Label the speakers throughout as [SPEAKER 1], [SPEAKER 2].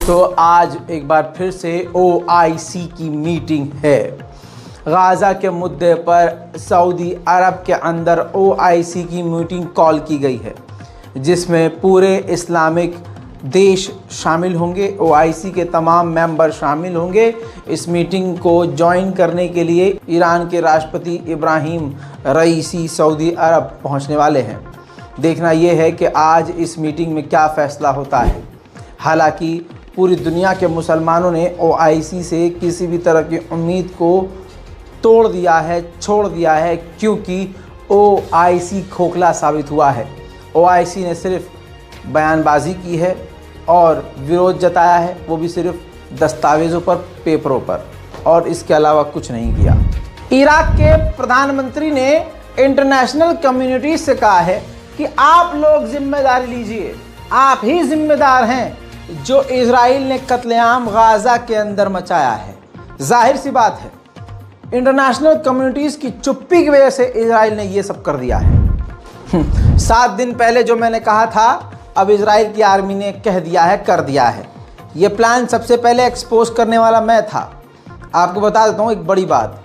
[SPEAKER 1] तो आज एक बार फिर से OIC की मीटिंग है। गाज़ा के मुद्दे पर सऊदी अरब के अंदर OIC की मीटिंग कॉल की गई है, जिसमें पूरे इस्लामिक देश शामिल होंगे। OIC के तमाम मेंबर शामिल होंगे। इस मीटिंग को ज्वाइन करने के लिए ईरान के राष्ट्रपति इब्राहिम रईसी सऊदी अरब पहुंचने वाले हैं। देखना यह है कि आज इस मीटिंग में क्या फ़ैसला होता है। हालांकि पूरी दुनिया के मुसलमानों ने OIC से किसी भी तरह की उम्मीद को तोड़ दिया है, छोड़ दिया है, क्योंकि OIC खोखला साबित हुआ है। OIC ने सिर्फ बयानबाजी की है और विरोध जताया है, वो भी सिर्फ दस्तावेज़ों पर, पेपरों पर, और इसके अलावा कुछ नहीं किया। इराक के प्रधानमंत्री ने इंटरनेशनल कम्युनिटी से कहा है कि आप लोग जिम्मेदारी लीजिए, आप ही जिम्मेदार हैं जो इजराइल ने कत्लेआम गाज़ा के अंदर मचाया है। जाहिर सी बात है, इंटरनेशनल कम्युनिटीज़ की चुप्पी की वजह से इजराइल ने ये सब कर दिया है। 7 दिन पहले जो मैंने कहा था, अब इजराइल की आर्मी ने कह दिया है, कर दिया है। ये प्लान सबसे पहले एक्सपोज करने वाला मैं था। आपको बता देता हूँ एक बड़ी बात।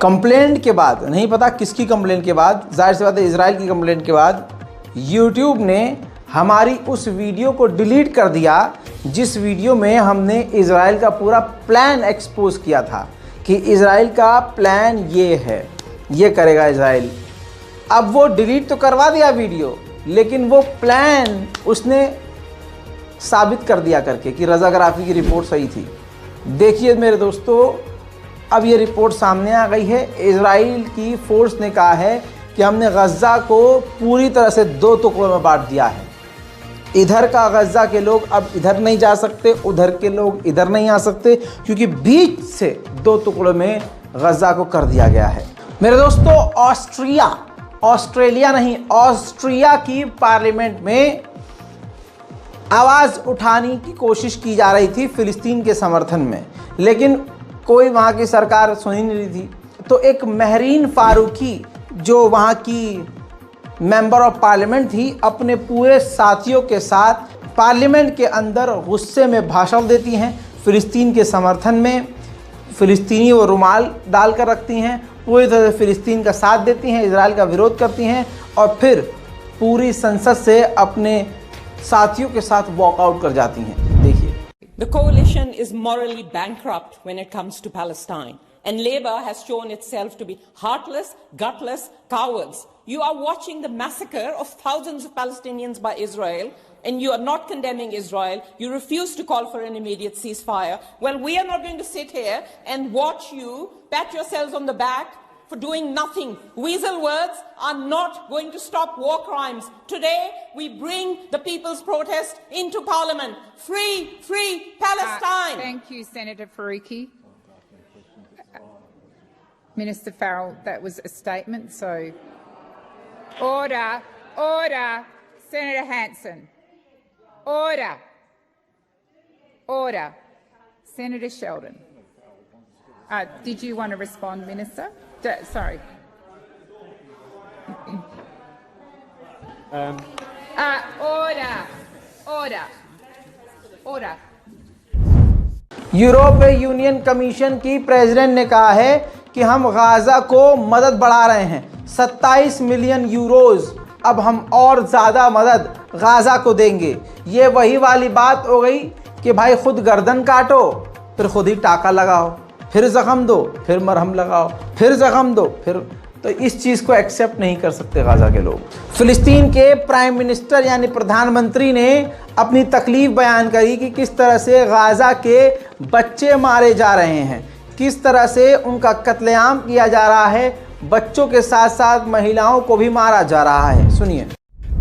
[SPEAKER 1] कंप्लेंट के बाद, नहीं पता किसकी कंप्लेंट के बाद, जाहिर सी बात है इजराइल की कंप्लेंट के बाद, यूट्यूब ने हमारी उस वीडियो को डिलीट कर दिया जिस वीडियो में हमने इजराइल का पूरा प्लान एक्सपोज किया था कि इजराइल का प्लान ये है, ये करेगा इजराइल। अब वो डिलीट तो करवा दिया वीडियो, लेकिन वो प्लान उसने साबित कर दिया करके कि रज़ाग्राफ़ी की रिपोर्ट सही थी। देखिए मेरे दोस्तों, अब ये रिपोर्ट सामने आ गई है। इजराइल की फोर्स ने कहा है कि हमने गज़ा को पूरी तरह से 2 टुकड़ों में बांट दिया है। इधर का गज़ा के लोग अब इधर नहीं जा सकते, उधर के लोग इधर नहीं आ सकते, क्योंकि बीच से 2 टुकड़ों में गज़ा को कर दिया गया है। मेरे दोस्तों, ऑस्ट्रेलिया नहीं, ऑस्ट्रिया की पार्लियामेंट में आवाज़ उठाने की कोशिश की जा रही थी फ़िलिस्तीन के समर्थन में, लेकिन कोई वहाँ की सरकार सुन ही नहीं रही थी। तो एक महरीन फ़ारूकी, जो वहाँ की मेंबर ऑफ पार्लियामेंट थी, अपने पूरे साथियों के साथ पार्लियामेंट के अंदर गुस्से में भाषण देती हैं फ़िलिस्तीन के समर्थन में। फ़िलिस्तीनी वो रुमाल डाल कर रखती हैं, पूरी तरह से फ़िलिस्तीन का साथ देती हैं, इजराइल का विरोध करती हैं, और फिर पूरी संसद से अपने साथियों के साथ वॉकआउट कर जाती हैं। देखिए,
[SPEAKER 2] The coalition is morally bankrupt when it comes to Palestine, and Labour has shown itself to be heartless, gutless cowards. You are watching the massacre of thousands of Palestinians by Israel, and you are not condemning Israel. You refuse to call for an immediate ceasefire. Well, we are not going to sit here and watch you pat yourselves on the back for doing nothing. Weasel words are not going to stop war crimes. Today, we bring the people's protest into Parliament. Free, free Palestine.
[SPEAKER 3] Thank you, Senator Faruqi. Minister Farrell, that was a statement, so... Order, order. Senator Hanson. Order. Order. Senator Sheldon. Did you want to respond, Minister? Sorry. Order. Order. Order.
[SPEAKER 1] यूरोपीय union commission की president ने कहा है कि हम Gaza को मदद बढ़ा रहे हैं, 27 मिलियन यूरोज़ अब हम और ज़्यादा मदद गाज़ा को देंगे। ये वही वाली बात हो गई कि भाई खुद गर्दन काटो, फिर खुद ही टाका लगाओ, फिर ज़ख्म दो, फिर मरहम लगाओ, फिर ज़ख्म दो, फिर। तो इस चीज़ को एक्सेप्ट नहीं कर सकते गाज़ा के लोग। फ़िलिस्तीन के प्राइम मिनिस्टर यानी प्रधानमंत्री ने अपनी तकलीफ़ बयान करी कि किस तरह से गाज़ा के बच्चे मारे जा रहे हैं, किस तरह से उनका कत्लेआम किया जा रहा है, बच्चों के साथ साथ महिलाओं को भी मारा जा रहा है। सुनिए।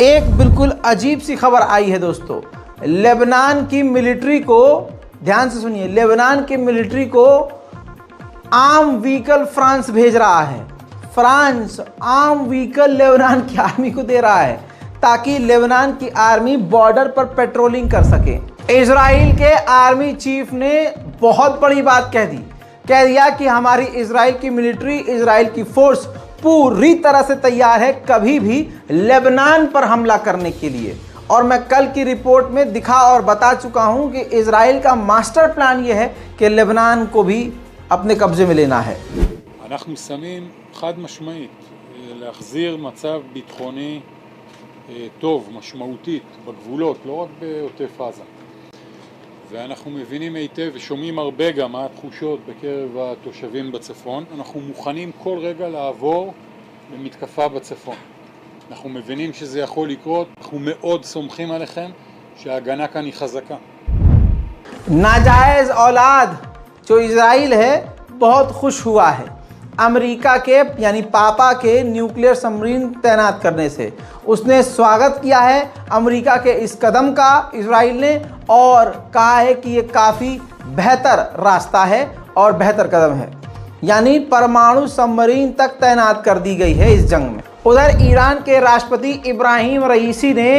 [SPEAKER 1] एक बिल्कुल अजीब सी खबर आई है दोस्तों। लेबनान की मिलिट्री को, ध्यान से सुनिए, लेबनान की मिलिट्री को आर्म व्हीकल फ्रांस भेज रहा है। फ्रांस आर्म व्हीकल लेबनान की आर्मी को दे रहा है ताकि लेबनान की आर्मी बॉर्डर पर पेट्रोलिंग कर सके। इजराइल के आर्मी चीफ ने बहुत बड़ी बात कह दिया कि हमारी इजराइल की मिलिट्री, इजराइल की फोर्स पूरी तरह से तैयार है कभी भी लेबनान पर हमला करने के लिए। और मैं कल की रिपोर्ट में दिखा और बता चुका हूं कि इजराइल का मास्टर प्लान यह है कि लेबनान को भी अपने कब्जे में लेना है।
[SPEAKER 4] אנחנו מסיימים חד משמעית להחזיר מצב ביטחוני טוב, משמעותית, בגבולות, לא רק בעוטף עזה. ואנחנו מבינים היטב ושומעים הרבה גם מה התחושות בקרב התושבים בצפון. אנחנו מוכנים כל רגע לעבור למתקפה בצפון. אנחנו מבינים שזה יכול לקרות, אנחנו מאוד סומכים עליכם שההגנה כאן היא חזקה.
[SPEAKER 1] नाजायज औलाद जो इजराइल है बहुत खुश हुआ है अमेरिका के यानी पापा के न्यूक्लियर सबमरीन तैनात करने से। उसने स्वागत किया है अमेरिका के इस कदम का इजराइल ने और कहा है कि ये काफ़ी बेहतर रास्ता है और बेहतर कदम है, यानी परमाणु सबमरीन तक तैनात कर दी गई है इस जंग में। उधर ईरान के राष्ट्रपति इब्राहिम रईसी ने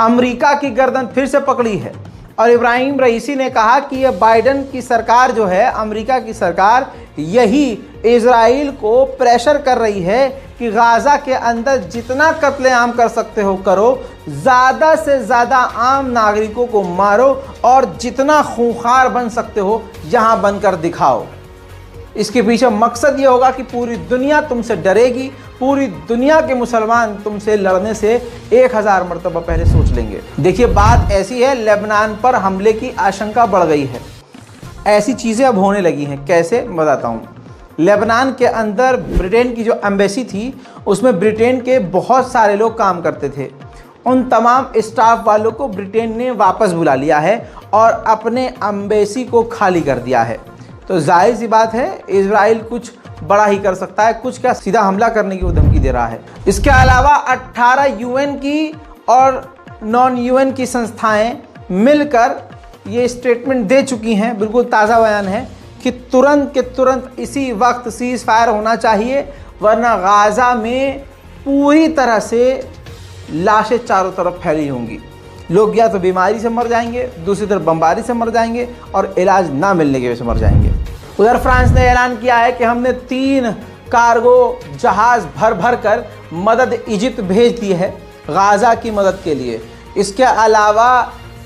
[SPEAKER 1] अमेरिका की गर्दन फिर से पकड़ी है और इब्राहिम रईसी ने कहा कि ये बाइडेन की सरकार जो है, अमेरिका की सरकार, यही इजराइल को प्रेशर कर रही है कि गाज़ा के अंदर जितना कत्लेआम कर सकते हो करो, ज़्यादा से ज़्यादा आम नागरिकों को मारो और जितना खूंखार बन सकते हो यहाँ बनकर दिखाओ। इसके पीछे मकसद ये होगा कि पूरी दुनिया तुमसे डरेगी, पूरी दुनिया के मुसलमान तुमसे लड़ने से 1000 मरतबा पहले सोच लेंगे। देखिए बात ऐसी है, लेबनान पर हमले की आशंका बढ़ गई है। ऐसी चीज़ें अब होने लगी हैं। कैसे, बताता हूँ। लेबनान के अंदर ब्रिटेन की जो एम्बेसी थी उसमें ब्रिटेन के बहुत सारे लोग काम करते थे। उन तमाम स्टाफ वालों को ब्रिटेन ने वापस बुला लिया है और अपने एम्बेसी को खाली कर दिया है। तो जाहिर सी बात है इजराइल कुछ बड़ा ही कर सकता है, कुछ क्या सीधा हमला करने की वो धमकी दे रहा है। इसके अलावा 18 यूएन की और नॉन यूएन की संस्थाएं मिलकर ये स्टेटमेंट दे चुकी हैं, बिल्कुल ताज़ा बयान है कि तुरंत के तुरंत इसी वक्त सीज़ फायर होना चाहिए, वरना गाज़ा में पूरी तरह से लाशें चारों तरफ फैली होंगी। लोग या तो बीमारी से मर जाएंगे, दूसरी तरफ बमबारी से मर जाएंगे और इलाज ना मिलने की वजह से मर जाएंगे। उधर फ्रांस ने ऐलान किया है कि हमने 3 कार्गो जहाज़ भर भर कर मदद इजिप्ट भेज दी है गाज़ा की मदद के लिए। इसके अलावा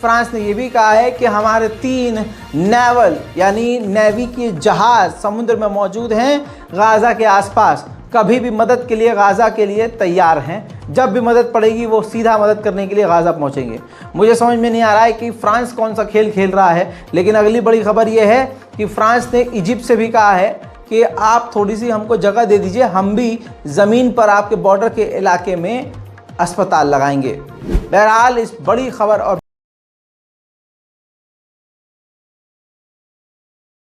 [SPEAKER 1] फ्रांस ने यह भी कहा है कि हमारे 3 नेवल यानी नेवी के जहाज़ समुद्र में मौजूद हैं गाज़ा के आसपास, कभी भी मदद के लिए गाज़ा के लिए तैयार हैं। जब भी मदद पड़ेगी वो सीधा मदद करने के लिए गाज़ा पहुंचेंगे। मुझे समझ में नहीं आ रहा है कि फ्रांस कौन सा खेल खेल रहा है, लेकिन अगली बड़ी खबर यह है कि फ्रांस ने इजिप्ट से भी कहा है कि आप थोड़ी सी हमको जगह दे दीजिए, हम भी ज़मीन पर आपके बॉर्डर के इलाके में अस्पताल लगाएंगे। बहरहाल इस बड़ी खबर और